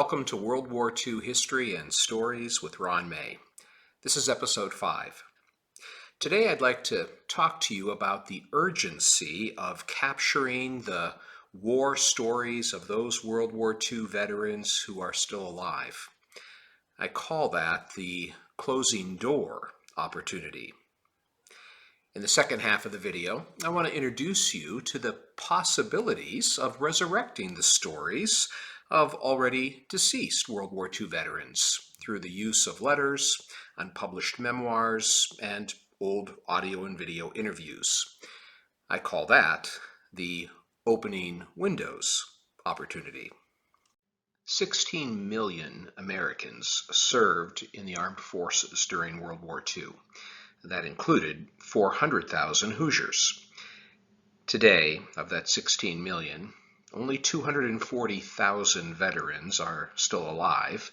Welcome to World War II History and Stories with Ron May. This is episode 5. Today I'd like to talk to you about the urgency of capturing the war stories of those World War II veterans who are still alive. I call that the closing door opportunity. In the second half of the video, I want to introduce you to the possibilities of resurrecting the stories of already deceased World War II veterans through the use of letters, unpublished memoirs, and old audio and video interviews. I call that the opening windows opportunity. 16 million Americans served in the armed forces during World War II. That included 400,000 Hoosiers. Today, of that 16 million, only 240,000 veterans are still alive,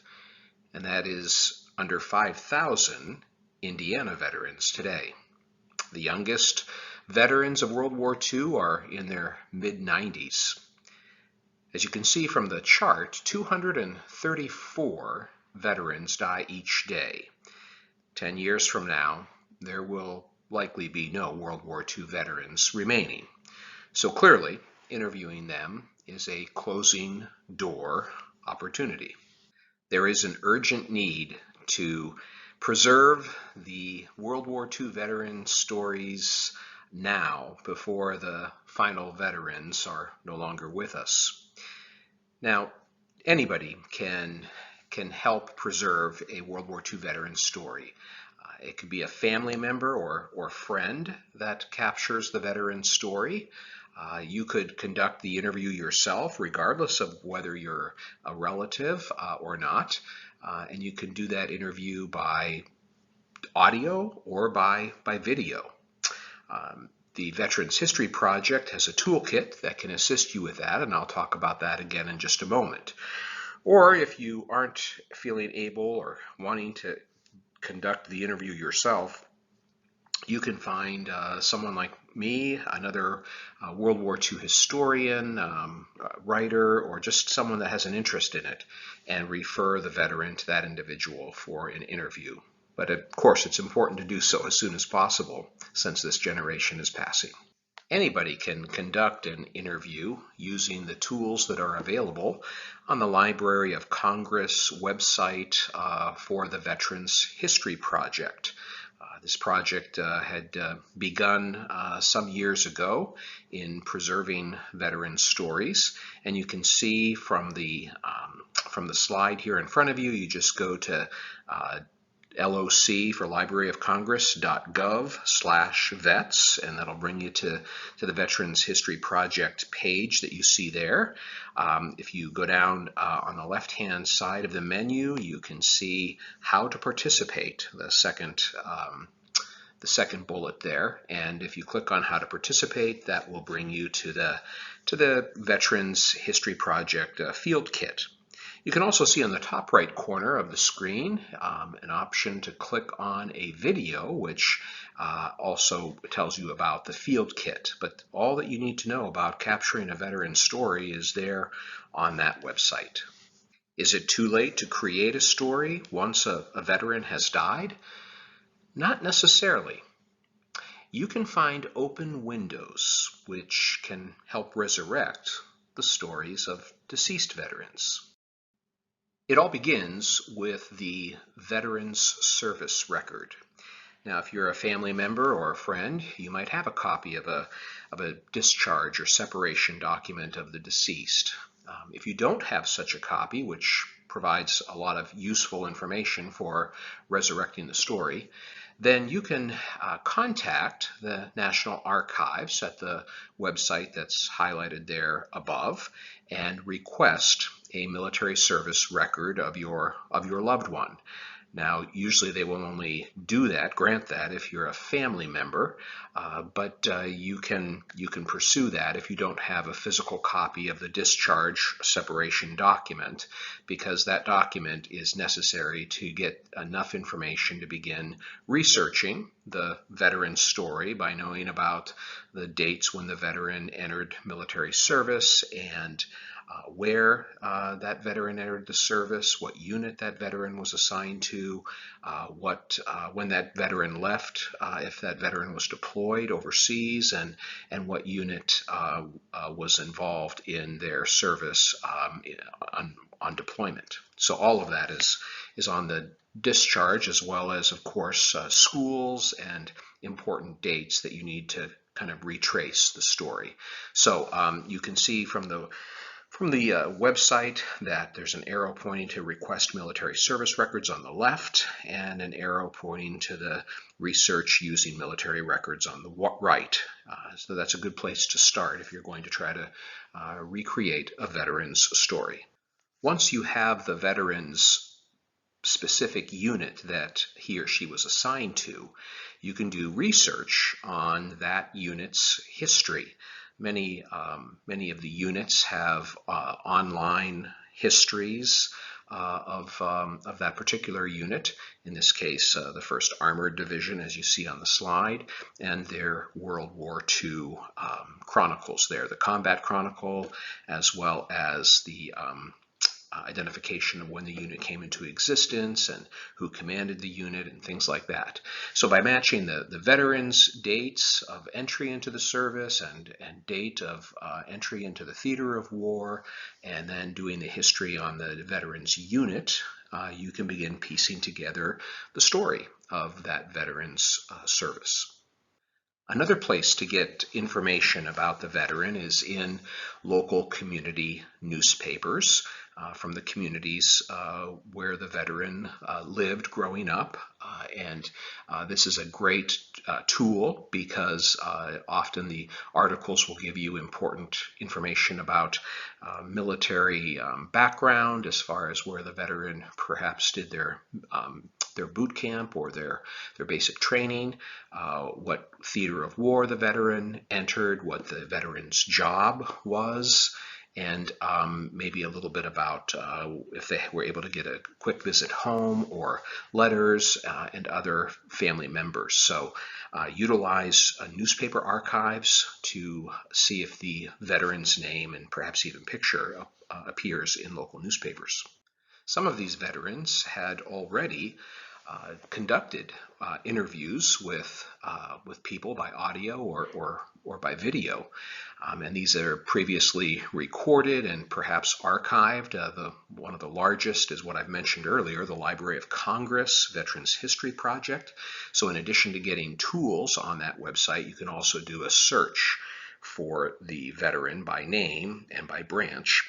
and that is under 5,000 Indiana veterans today. The youngest veterans of World War II are in their mid-90s. As you can see from the chart, 234 veterans die each day. 10 years from now, there will likely be no World War II veterans remaining. So clearly, interviewing them is a closing door opportunity. There is an urgent need to preserve the World War II veteran stories now before the final veterans are no longer with us. Now, anybody can help preserve a World War II veteran story. It could be a family member or friend that captures the veteran story. You could conduct the interview yourself, regardless of whether you're a relative or not. And you can do that interview by audio or by video. The Veterans History Project has a toolkit that can assist you with that, and I'll talk about that again in just a moment. Or if you aren't feeling able or wanting to conduct the interview yourself, you can find someone like me, another World War II historian, writer, or just someone that has an interest in it, and refer the veteran to that individual for an interview. But of course, it's important to do so as soon as possible, since this generation is passing. Anybody can conduct an interview using the tools that are available on the Library of Congress website for the Veterans History Project. This project had begun some years ago in preserving veteran stories, and you can see from the slide here in front of you, you just go to LOC for Library of Congress.gov/vets, and that'll bring you to the Veterans History Project page that you see there. If you go down on the left-hand side of the menu, you can see how to participate, the second bullet there. And if you click on how to participate, that will bring you to the Veterans History Project field kit. You can also see on the top right corner of the screen an option to click on a video, which also tells you about the field kit. But all that you need to know about capturing a veteran story is there on that website. Is it too late to create a story once a veteran has died? Not necessarily. You can find open windows which can help resurrect the stories of deceased veterans. It all begins with the Veterans Service Record. Now, if you're a family member or a friend, you might have a copy of a discharge or separation document of the deceased. If you don't have such a copy, which provides a lot of useful information for resurrecting the story, then you can contact the National Archives at the website that's highlighted there above and request a military service record of your loved one. Now, usually they will only grant that if you're a family member, but you can pursue that if you don't have a physical copy of the discharge separation document, because that document is necessary to get enough information to begin researching the veteran's story by knowing about the dates when the veteran entered military service and where that veteran entered the service, what unit that veteran was assigned to, when that veteran left, if that veteran was deployed overseas, and what unit was involved in their service on deployment. So all of that is on the discharge, as well as, of course, schools and important dates that you need to kind of retrace the story. So you can see from the website that there's an arrow pointing to request military service records on the left, and an arrow pointing to the research using military records on the right. So that's a good place to start if you're going to try to recreate a veteran's story. Once you have the veteran's specific unit that he or she was assigned to, you can do research on that unit's history. Many of the units have online histories of that particular unit. In this case, the 1st Armored Division, as you see on the slide, and their World War II chronicles there, the Combat Chronicle, as well as the identification of when the unit came into existence and who commanded the unit and things like that. So by matching the veterans' dates of entry into the service and date of entry into the theater of war, and then doing the history on the veterans' unit, you can begin piecing together the story of that veteran's service. Another place to get information about the veteran is in local community newspapers from the communities where the veteran lived growing up. And this is a great tool because often the articles will give you important information about military background, as far as where the veteran perhaps did their boot camp or their basic training, what theater of war the veteran entered, what the veteran's job was, and maybe a little bit about if they were able to get a quick visit home, or letters and other family members. So utilize newspaper archives to see if the veteran's name and perhaps even picture appears in local newspapers. Some of these veterans had already conducted interviews with people by audio or by video, and these are previously recorded and perhaps archived. One of the largest is what I've mentioned earlier, the Library of Congress Veterans History Project. So in addition to getting tools on that website, you can also do a search for the veteran by name and by branch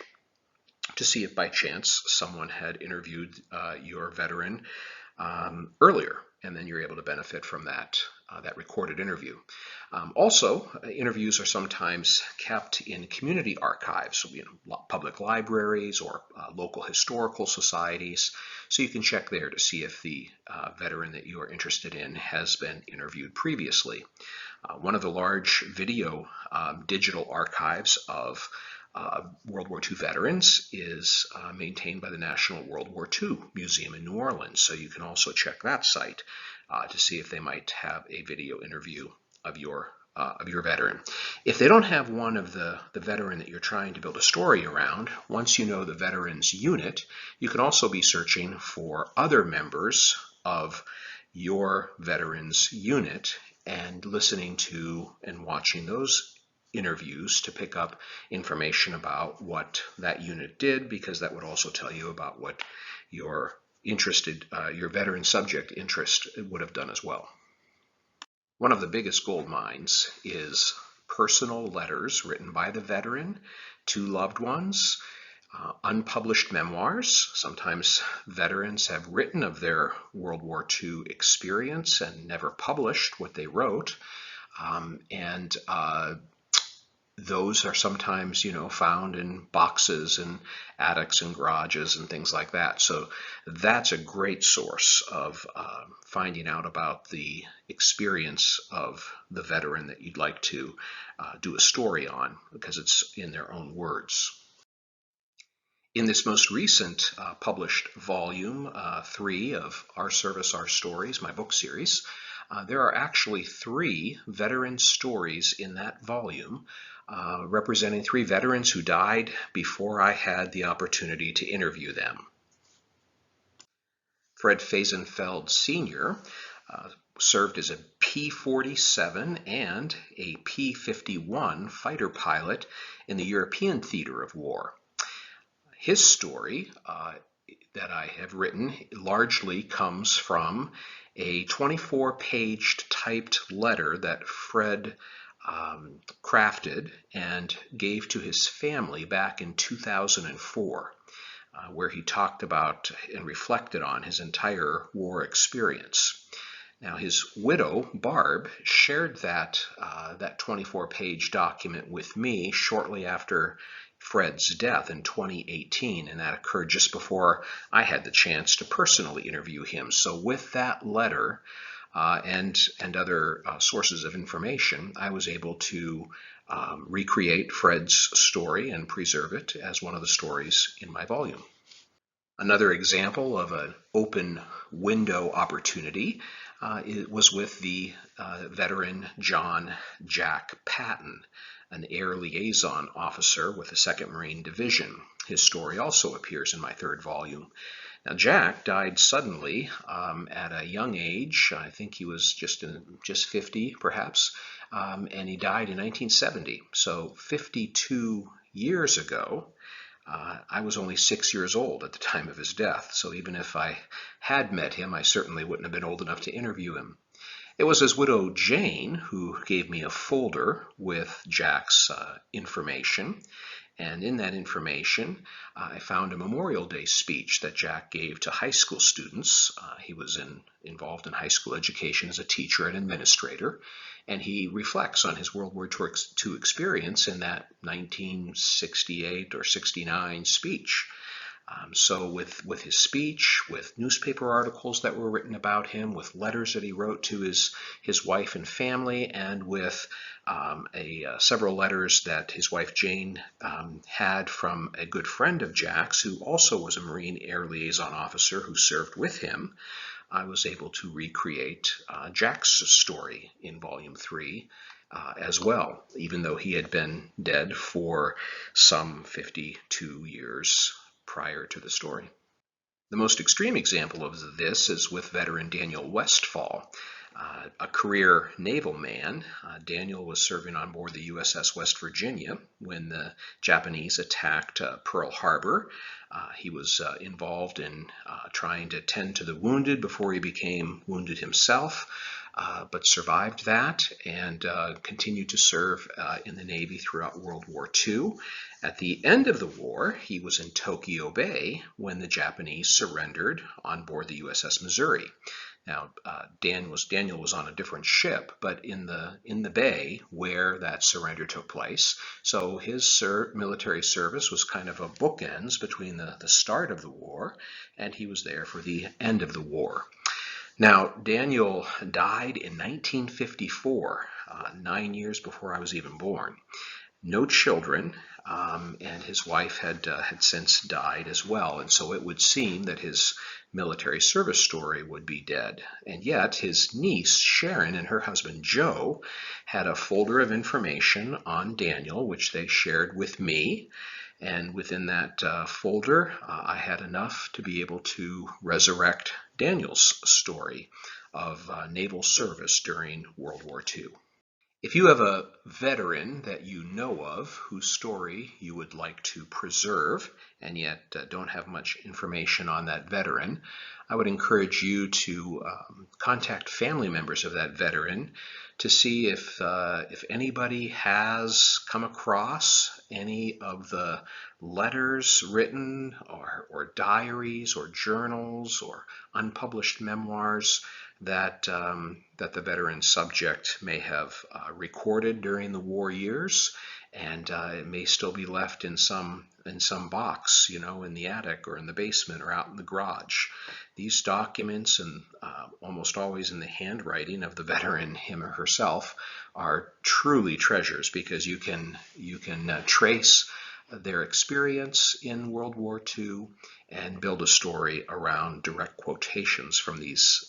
to see if by chance someone had interviewed your veteran earlier, and then you're able to benefit from that recorded interview. Also, interviews are sometimes kept in community archives, so, public libraries or local historical societies, so you can check there to see if the veteran that you are interested in has been interviewed previously. One of the large video digital archives of World War II veterans is maintained by the National World War II Museum in New Orleans. So you can also check that site to see if they might have a video interview of your veteran. If they don't have one of the veteran that you're trying to build a story around, once you know the veteran's unit, you can also be searching for other members of your veteran's unit and listening to and watching those interviews to pick up information about what that unit did, because that would also tell you about what your veteran subject interest would have done as well. One of the biggest gold mines is personal letters written by the veteran to loved ones, unpublished memoirs. Sometimes veterans have written of their World War II experience and never published what they wrote, and those are sometimes, found in boxes and attics and garages and things like that. So that's a great source of finding out about the experience of the veteran that you'd like to do a story on, because it's in their own words. In this most recent published volume 3 of Our Service, Our Stories, my book series, there are actually 3 veteran stories in that volume representing 3 veterans who died before I had the opportunity to interview them. Fred Fazenfeld Sr. Served as a P-47 and a P-51 fighter pilot in the European theater of war. His story that I have written largely comes from a 24-page typed letter that Fred crafted and gave to his family back in 2004, where he talked about and reflected on his entire war experience. Now, his widow, Barb, shared that 24-page document with me shortly after Fred's death in 2018, and that occurred just before I had the chance to personally interview him. So with that letter and other sources of information, I was able to recreate Fred's story and preserve it as one of the stories in my volume. Another example of an open window opportunity was with the veteran John Jack Patton, an air liaison officer with the 2nd Marine Division. His story also appears in my 3rd volume. Now, Jack died suddenly at a young age. I think he was just 50, perhaps, and he died in 1970. So 52 years ago. I was only 6 years old at the time of his death, so even if I had met him, I certainly wouldn't have been old enough to interview him. It was his widow, Jane, who gave me a folder with Jack's information, and in that information, I found a Memorial Day speech that Jack gave to high school students. He was involved in high school education as a teacher and administrator, and he reflects on his World War II experience in that 1968 or 69 speech. So with his speech, with newspaper articles that were written about him, with letters that he wrote to his wife and family, and with several letters that his wife Jane had from a good friend of Jack's, who also was a Marine Air Liaison officer who served with him, I was able to recreate Jack's story in Volume 3 as well, even though he had been dead for some 52 years prior to the story. The most extreme example of this is with veteran Daniel Westfall, a career naval man. Daniel was serving on board the USS West Virginia when the Japanese attacked Pearl Harbor. He was involved in trying to tend to the wounded before he became wounded himself, but survived that and continued to serve in the Navy throughout World War II. At the end of the war, he was in Tokyo Bay when the Japanese surrendered on board the USS Missouri. Now, Daniel was on a different ship, but in the bay where that surrender took place. So his military service was kind of a bookends between the start of the war, and he was there for the end of the war. Now, Daniel died in 1954, 9 years before I was even born. No children, and his wife had since died as well, and so it would seem that his military service story would be dead. And yet his niece Sharon and her husband Joe had a folder of information on Daniel, which they shared with me, and within that folder I had enough to be able to resurrect Daniel's story of naval service during World War II. If you have a veteran that you know of whose story you would like to preserve and yet don't have much information on that veteran, I would encourage you to contact family members of that veteran to see if anybody has come across any of the letters written or diaries or journals or unpublished memoirs that the veteran subject may have recorded during the war years, and it may still be left in some box, in the attic or in the basement or out in the garage. These documents, and almost always in the handwriting of the veteran, him or herself, are truly treasures because you can trace their experience in World War II and build a story around direct quotations from these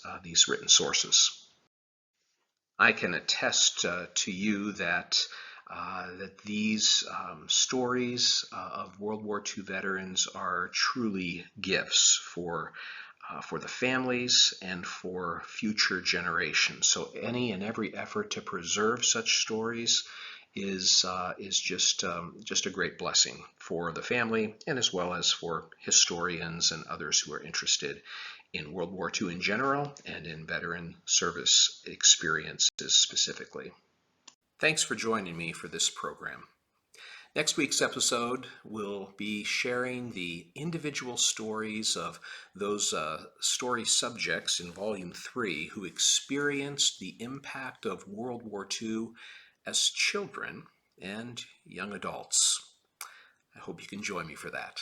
written sources. I can attest to you that that these stories of World War II veterans are truly gifts for the families and for future generations. So any and every effort to preserve such stories is just a great blessing for the family and as well as for historians and others who are interested in World War II in general and in veteran service experiences specifically. Thanks for joining me for this program. Next week's episode will be sharing the individual stories of those story subjects in Volume 3 who experienced the impact of World War II as children and young adults. I hope you can join me for that.